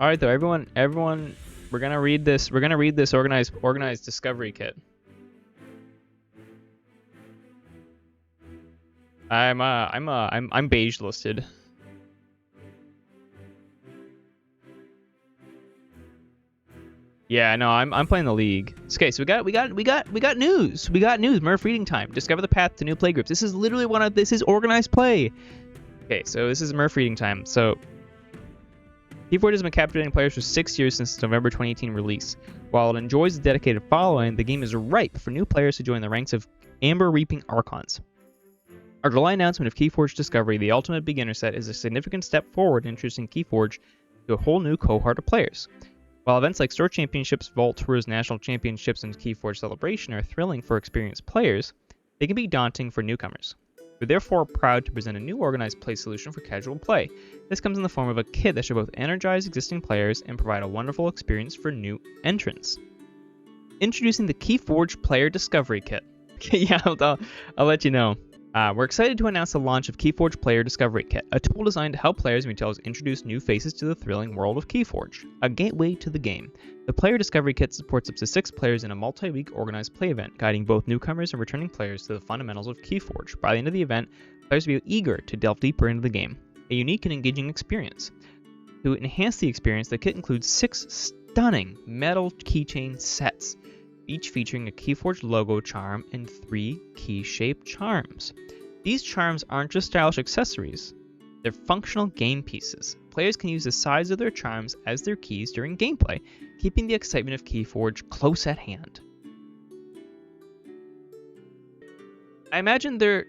All right, though, everyone, we're gonna read this. We're gonna read this organized discovery kit. I'm beige listed. Yeah, no, I'm playing the league. Okay, so we got news. We got news. Murph reading time. Discover the path to new play groups. This is literally this is organized play. Okay, so this is Murph reading time. So Keyforge has been captivating players for 6 years since its November 2018 release. While it enjoys a dedicated following, the game is ripe for new players to join the ranks of Amber Reaping Archons. Our July announcement of Keyforge Discovery, the Ultimate Beginner Set, is a significant step forward in introducing Keyforge to a whole new cohort of players. While events like Store Championships, Vault Tours, National Championships, and Keyforge Celebration are thrilling for experienced players, they can be daunting for newcomers. We're therefore proud to present a new organized play solution for casual play. This comes in the form of a kit that should both energize existing players and provide a wonderful experience for new entrants. Introducing the Keyforge Player Discovery Kit. Yeah, I'll let you know. We're excited to announce the launch of Keyforge Player Discovery Kit, a tool designed to help players and retailers introduce new faces to the thrilling world of Keyforge, a gateway to the game. The Player Discovery Kit supports up to 6 players in a multi-week organized play event, guiding both newcomers and returning players to the fundamentals of Keyforge. By the end of the event, players will be eager to delve deeper into the game, a unique and engaging experience. To enhance the experience, the kit includes 6 stunning metal keychain sets, each featuring a Keyforge logo charm and 3 key-shaped charms. These charms aren't just stylish accessories, they're functional game pieces. Players can use the size of their charms as their keys during gameplay, keeping the excitement of Keyforge close at hand. I imagine it's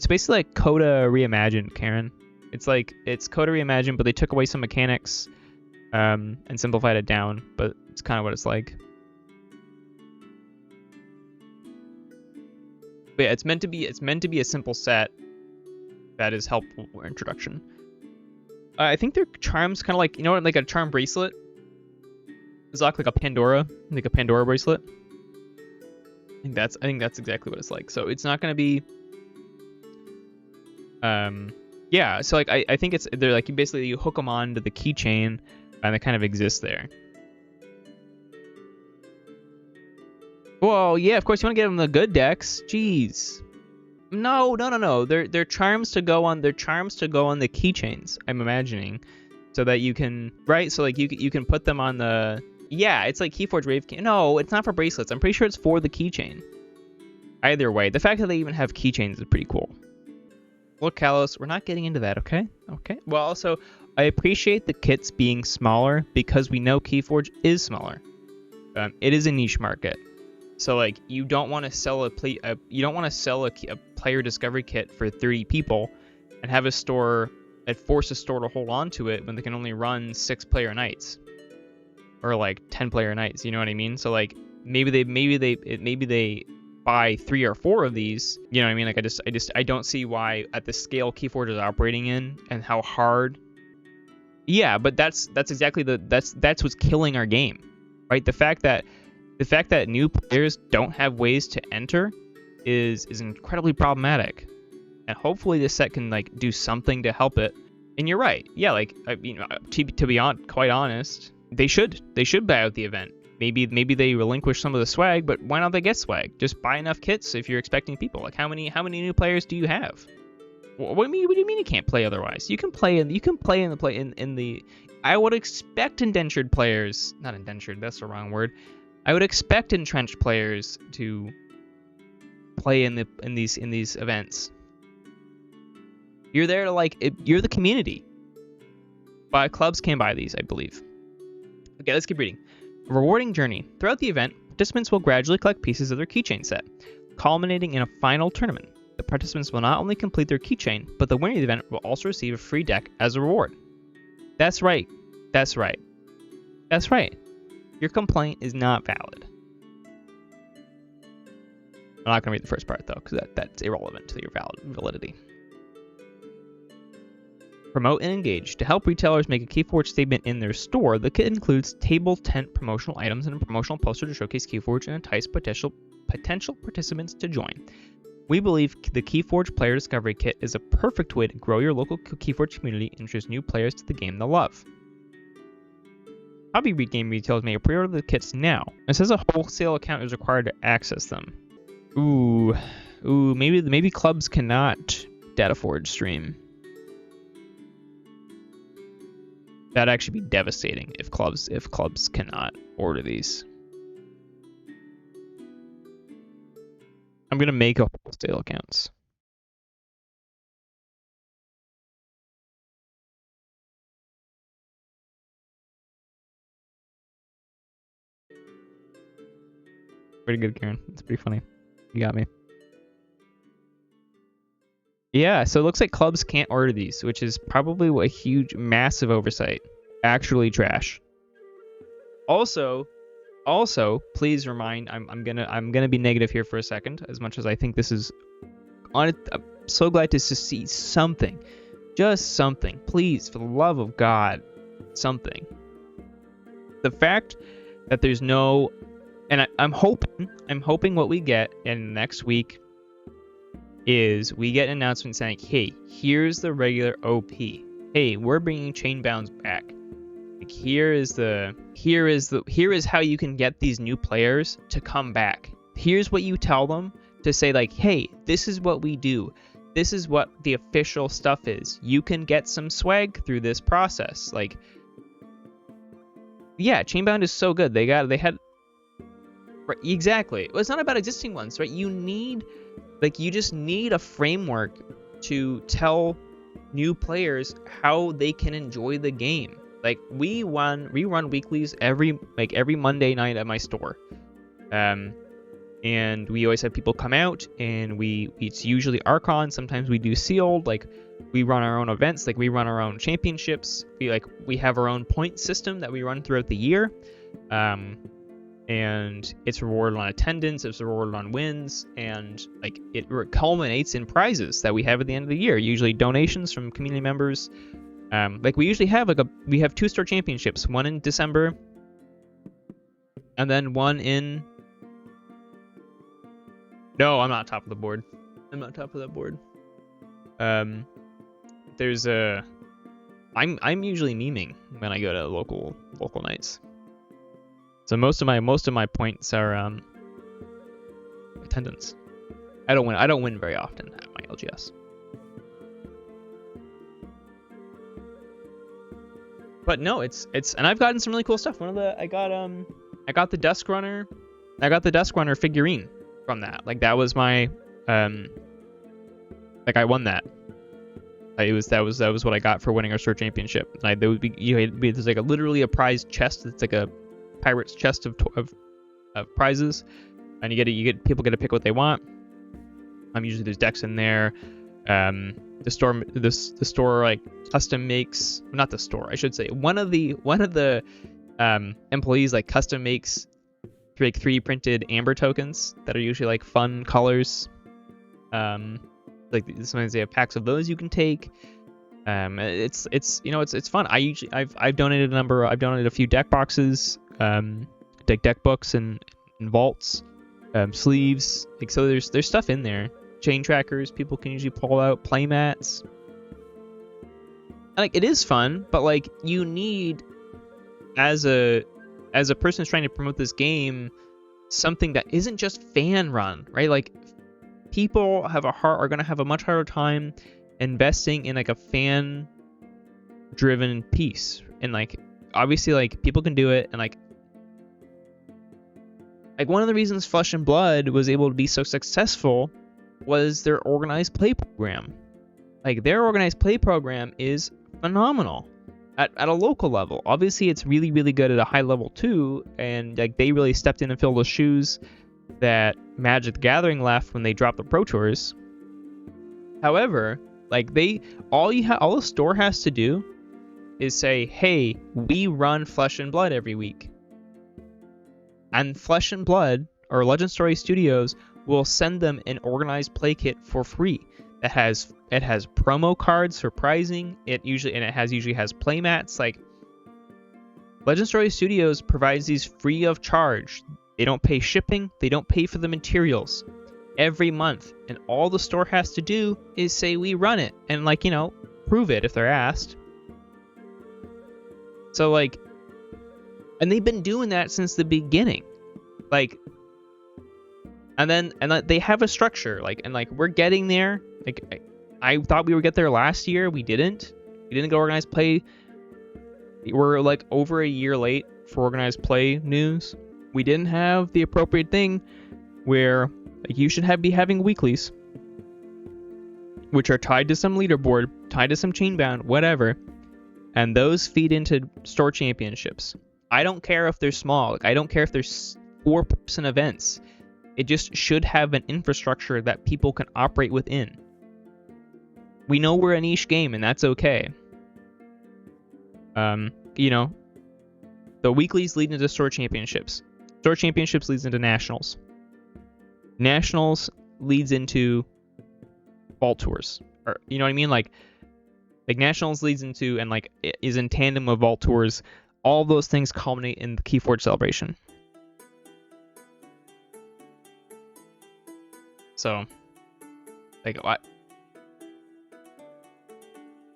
basically like Coda reimagined, Karen. It's Coda reimagined, but they took away some mechanics and simplified it down, but it's kind of what it's like. But yeah, it's meant to be a simple set that is helpful for introduction. I think their charms kind of like, like a charm bracelet. It's like a Pandora bracelet. I think that's exactly what it's like. So it's not going to be yeah, so I think they're like you hook them onto the keychain and they kind of exist there. Well, yeah, of course you want to get them the good decks. Jeez. No. They're charms to go on. They're charms to go on the keychains. I'm imagining, so that you can So like you can put them on the. Yeah, it's like Keyforge Wave. No, it's not for bracelets. I'm pretty sure it's for the keychain. Either way, the fact that they even have keychains is pretty cool. Look, Kalos, we're not getting into that, okay? Okay. Well, also, I appreciate the kits being smaller because we know Keyforge is smaller. It is a niche market, so like you don't want to sell a player discovery kit for 30 people, and have force a store to hold on to it when they can only run 6 player nights, or like 10 player nights. You know what I mean? So like maybe they buy 3 or 4 of these, you know what I mean? Like I don't see why at the scale Keyforge is operating in and how hard. Yeah, but that's exactly that's what's killing our game, right? The fact that new players don't have ways to enter is incredibly problematic, and hopefully this set can like do something to help it. And you're right, yeah, like to be quite honest, they should buy out the event. Maybe they relinquish some of the swag, but why not they get swag? Just buy enough kits if you're expecting people. Like how many new players do you have? What do you mean you can't play otherwise? You can play in the. I would expect indentured players, not indentured. That's the wrong word. I would expect entrenched players to play in these events. You're there to you're the community. But clubs can buy these, I believe. Okay, let's keep reading. A rewarding journey. Throughout the event, participants will gradually collect pieces of their keychain set, culminating in a final tournament. The participants will not only complete their keychain, but the winner of the event will also receive a free deck as a reward. That's right. Your complaint is not valid. I'm not going to read the first part, though, because that's irrelevant to your validity. Promote and engage. To help retailers make a Keyforge statement in their store, the kit includes table tent promotional items and a promotional poster to showcase Keyforge and entice potential participants to join. We believe the Keyforge Player Discovery Kit is a perfect way to grow your local Keyforge community and introduce new players to the game they'll love. Hobby game retailers may pre-order the kits now. It says a wholesale account is required to access them. Ooh, maybe clubs cannot DataForge stream. That'd actually be devastating if clubs cannot order these. I'm gonna make a wholesale accounts. Pretty good, Karen. It's pretty funny. You got me. Yeah, so it looks like clubs can't order these, which is probably a huge, massive oversight. Actually trash. Also, please remind, I'm gonna be negative here for a second, as much as I think this is I'm so glad to see something. Just something. Please, for the love of God, something. The fact that there's no, and I'm hoping what we get in next week is we get an announcement saying, hey, here's the regular OP. Hey, we're bringing Chainbounds back. Like, here is how you can get these new players to come back. Here's what you tell them to say, like, hey, this is what we do. This is what the official stuff is. You can get some swag through this process. Like, yeah, Chainbound is so good. They had right, exactly. Well, it's not about existing ones, right? You just need a framework to tell new players how they can enjoy the game. Like, we run weeklies every Monday night at my store. And we always have people come out, and it's usually Archon. Sometimes we do sealed. Like, we run our own events. Like, we run our own championships. We have our own point system that we run throughout the year. And it's rewarded on attendance, it's rewarded on wins, and like it culminates in prizes that we have at the end of the year. Usually donations from community members. Like, we usually have we have 2-store championships, one in December, and then one in. No, I'm not top of the board. I'm not top of that board. There's a. I'm usually memeing when I go to local nights. So most of my points are attendance. I don't win very often at my LGS. But no, it's and I've gotten some really cool stuff. I got the Dusk Runner. I got the Dusk Runner figurine from that. Like, that was my like, I won that. That was what I got for winning our store championship. There's like literally a prize chest. It's like a pirate's chest of prizes, and people get to pick what they want. Usually there's decks in there. The store like custom makes, not the store, I should say, one of the employees like custom makes like 3D printed amber tokens that are usually like fun colors. Like, sometimes they have packs of those you can take. It's fun. I've donated a few deck boxes, deck books and vaults, sleeves. Like, so there's stuff in there. Chain trackers people can usually pull out, play mats. Like, it is fun, but like, you need, as a person who's trying to promote this game, something that isn't just fan run, right? Like, people are gonna have a much harder time investing in like a fan driven piece. And like, obviously, like, people can do it, and like one of the reasons Flesh and Blood was able to be so successful was their organized play program. Like, their organized play program is phenomenal at a local level. Obviously, it's really, really good at a high level too, and like, they really stepped in and filled the shoes that Magic the Gathering left when they dropped the Pro Tours. However, like, all the store has to do is say, hey, we run Flesh and Blood every week. And Flesh and Blood, or Legend Story Studios, will send them an organized play kit for free. It has promo cards for prizing. It usually has playmats. Like, Legend Story Studios provides these free of charge. They don't pay shipping. They don't pay for the materials. every month, and all the store has to do is say we run it and, like, you know, prove it if they're asked. So, like, and they've been doing that since the beginning, like, and they have a structure, like, and like we're getting there. Like, I thought we would get there last year. We didn't get organized play. We're like over a year late for organized play news. We didn't have the appropriate thing where, like, you should be having weeklies, which are tied to some leaderboard, tied to some chainbound, whatever, and those feed into store championships. I don't care if they're small. Like, I don't care if there's 4-person events. It just should have an infrastructure that people can operate within. We know we're a niche game, and that's okay. You know, the weeklies lead into store championships. Store championships leads into nationals. Nationals leads into vault tours. Or, you know what I mean? Like nationals leads into, and like is in tandem with vault tours. All those things culminate in the Keyforge celebration. So, like, what?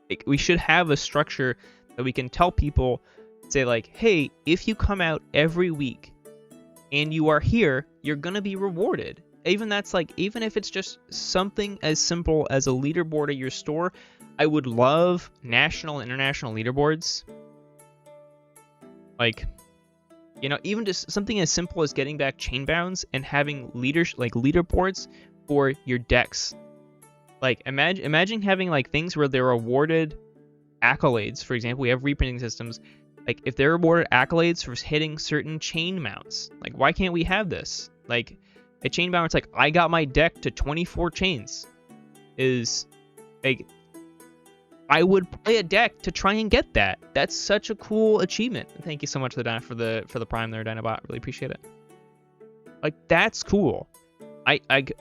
Like, we should have a structure that we can tell people, say, like, hey, if you come out every week and you are here, you're gonna be rewarded. Even if it's just something as simple as a leaderboard at your store. I would love national and international leaderboards. Like, you know, even just something as simple as getting back chainbounds and having leaderboards for your decks. Like, imagine having, like, things where they're awarded accolades. For example, we have reprinting systems. Like, if they're awarded accolades for hitting certain chain mounts, like, why can't we have this? Like, a chain mount, it's like, I got my deck to 24 chains. Is, like, I would play a deck to try and get that. That's such a cool achievement. Thank you so much for the prime there, Dinobot. Really appreciate it. Like, that's cool.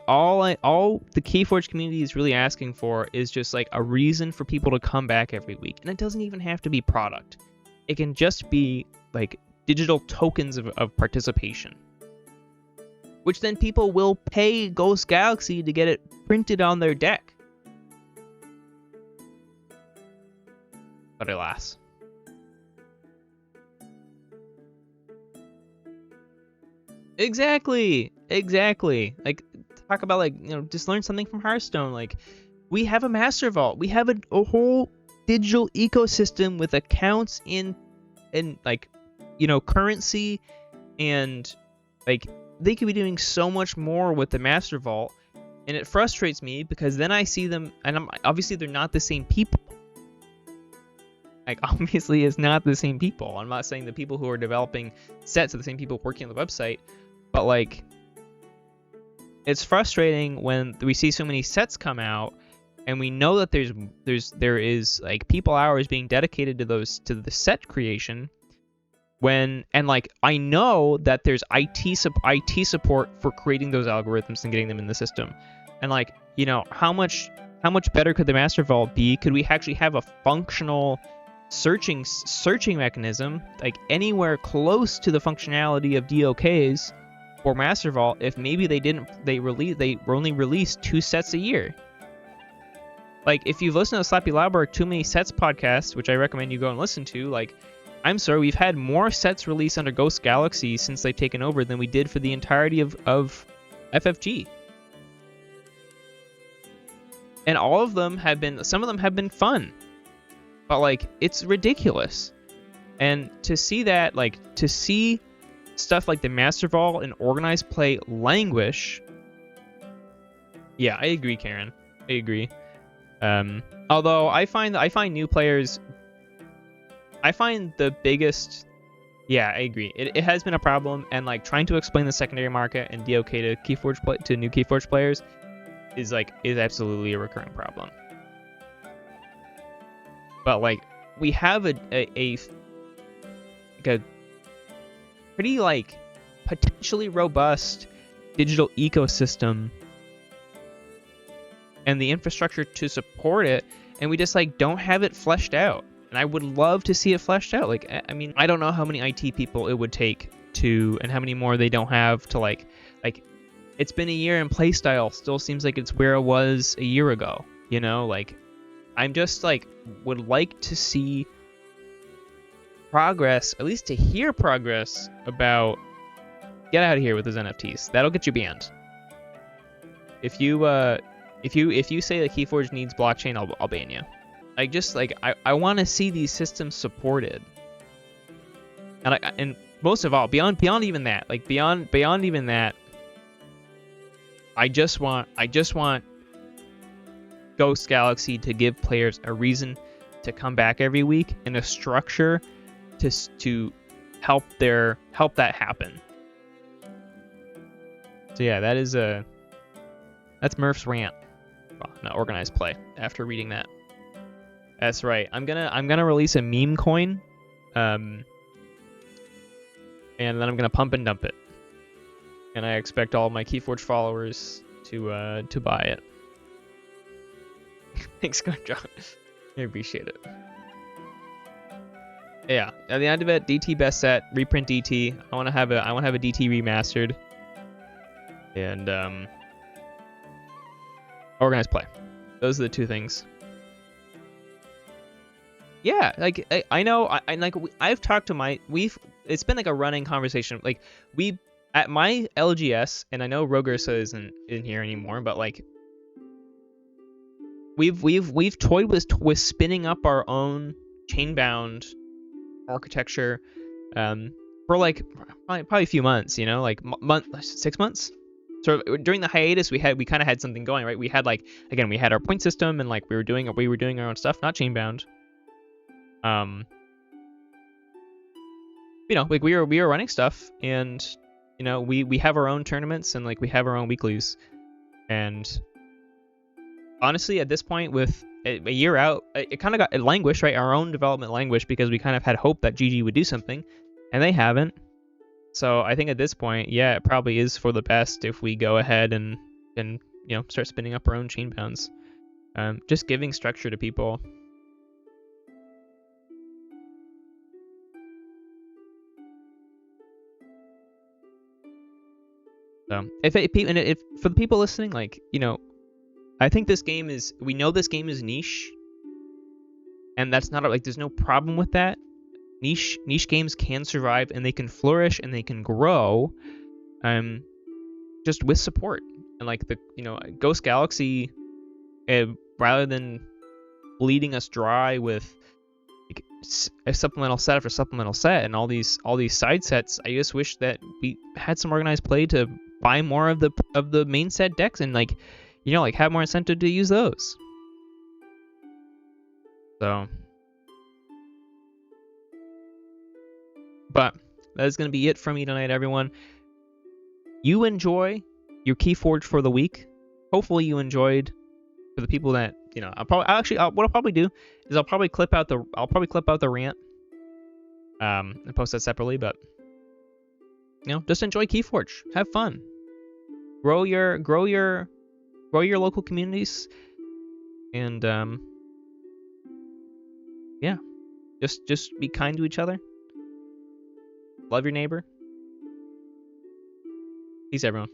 All the Keyforge community is really asking for is just, like, a reason for people to come back every week. And it doesn't even have to be product. It can just be, like, digital tokens of participation, which then people will pay Ghost Galaxy to get it printed on their deck. But alas. Exactly. Like, talk about, like, you know, just learn something from Hearthstone. Like, we have a master vault. We have a whole digital ecosystem with accounts in like, you know, currency, and, like, they could be doing so much more with the master vault, and it frustrates me because then I see them, and obviously they're not the same people. Like, obviously it's not the same people. I'm not saying the people who are developing sets are the same people working on the website, but, like, it's frustrating when we see so many sets come out and we know that there is like people hours being dedicated to the set creation, and like, I know that there's IT support for creating those algorithms and getting them in the system. And, like, you know, how much better could the master vault be? Could we actually have a functional searching mechanism, like, anywhere close to the functionality of DOKs or master vault, if maybe they only released 2 sets a year? Like, if you've listened to Slappy Lauber Too Many Sets podcast, which I recommend you go and listen to, like, I'm sorry, we've had more sets released under Ghost Galaxy since they've taken over than we did for the entirety of FFG. And some of them have been fun. But, like, it's ridiculous. And to see that, like, to see stuff like the Master Vault and organized play languish. Yeah, I agree, Karen. I agree. Although I find new players, I find the biggest, yeah, I agree. It has been a problem, and, like, trying to explain the secondary market and DOK to new Keyforge players is absolutely a recurring problem. But, like, we have a pretty, like, potentially robust digital ecosystem and the infrastructure to support it, and we just, like, don't have it fleshed out. And I would love to see it fleshed out. Like, I mean, I don't know how many IT people it would take to, and how many more they don't have to, like it's been a year and playstyle still seems like it's where it was a year ago. You know, like I'm just like would like to see progress, at least to hear progress about get out of here with those NFTs. That'll get you banned. If you say that Keyforge needs blockchain, I'll ban you. Like just like I want to see these systems supported. And most of all, beyond even that, like beyond even that, I just want Ghost Galaxy to give players a reason to come back every week and a structure to help that happen. So yeah, that's Murph's rant. Well, not organized play. After reading that, that's right. I'm gonna release a meme coin, and then I'm gonna pump and dump it. And I expect all my Keyforge followers to buy it. Thanks, John. I appreciate it. Yeah, at the end of it, DT best set, reprint DT. I want to have a DT remastered, and organized play. Those are the two things. Yeah, like I know, I've talked to it's been like a running conversation. Like at my LGS, and I know Rogersa isn't in here anymore, but like we've toyed with spinning up our own chain-bound architecture for like probably a few months, you know, like 6 months. So during the hiatus, we kind of had something going, right? We had like, again, we had our point system, and like we were doing our own stuff, not chain-bound. You know, like we were running stuff, and you know, we have our own tournaments, and like we have our own weeklies. And honestly, at this point, with a year out, it kind of got languished, right? Our own development languished because we kind of had hope that GG would do something, and they haven't. So I think at this point, yeah, it probably is for the best if we go ahead and you know, start spinning up our own chain bounds. Just giving structure to people. So if for the people listening, like, you know, I think we know this game is niche, and that's not like there's no problem with that. Niche games can survive, and they can flourish, and they can grow, just with support. And like Ghost Galaxy, rather than bleeding us dry with like a supplemental set after supplemental set and all these side sets, I just wish that we had some organized play to buy more of the main set decks and like, you know, like have more incentive to use those. So, but that is going to be it from me tonight, everyone. You enjoy your Keyforge for the week. Hopefully you enjoyed. For the people that, you know, what I'll probably do is I'll probably clip out the rant, and post that separately. But you know, just enjoy Keyforge, have fun, grow your local communities, and yeah, just be kind to each other, love your neighbor. Peace, everyone.